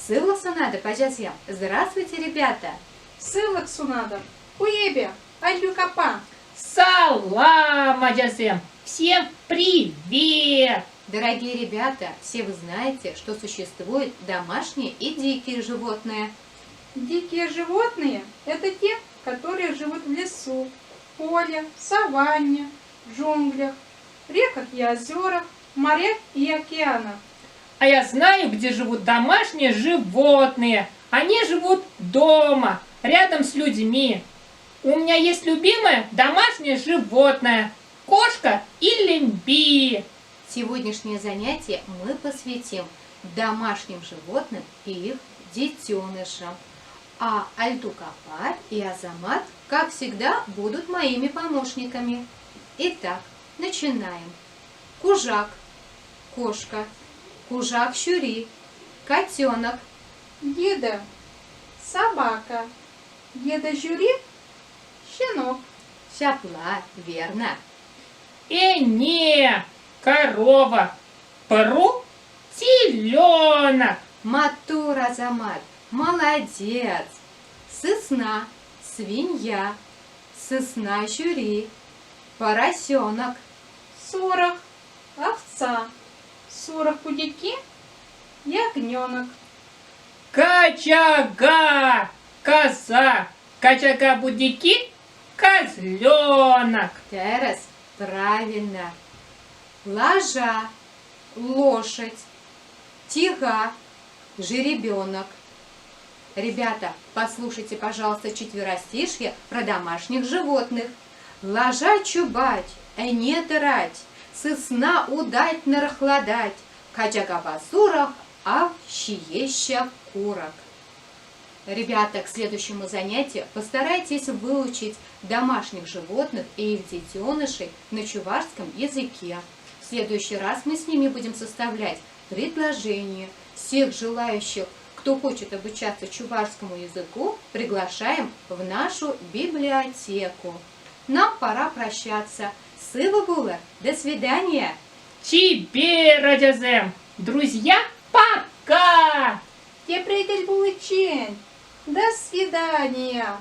Сылық сунады, пажасем. Здравствуйте, ребята. Сылық сунады. Уебе, альюкапа. Салам, ажасем. Всем привет! Дорогие ребята, все вы знаете, что существуют домашние и дикие животные. Дикие животные – это те, которые живут в лесу, поле, саванне, джунглях, реках и озерах, морях и океанах. А я знаю, где живут домашние животные. Они живут дома, рядом с людьми. У меня есть любимое домашнее животное – кошка или лемби. Сегодняшнее занятие мы посвятим домашним животным и их детенышам. А Альтукапар и Азамат, как всегда, будут моими помощниками. Итак, начинаем. Кужак – кошка. Кужак-чури – котенок. Деда – собака. Деда-жюри – щенок. Шапла – верно. Не, корова. Пру – теленок. Матур, Азамат, молодец. Сосна – свинья. Сосна-чури – поросенок. Сорок – овца. Сорок путеки – ягненок. Качага – коза. Качага-будики – козленок. Терес, правильно. Ложа – лошадь. Тига – жеребенок. Ребята, послушайте, пожалуйста, четверостишье про домашних животных. Ложа чубать, не тырать, сысна удать нарахладать, качага басурах, а щиеща курок. Ребята, к следующему занятию постарайтесь выучить домашних животных и их детенышей на чувашском языке. В следующий раз мы с ними будем составлять предложения. Всех желающих, кто хочет обучаться чувашскому языку, приглашаем в нашу библиотеку. Нам пора прощаться. Сыва было. До свидания. Тебе, Радязем. Друзья, пока! Те приятель был чень. До свидания.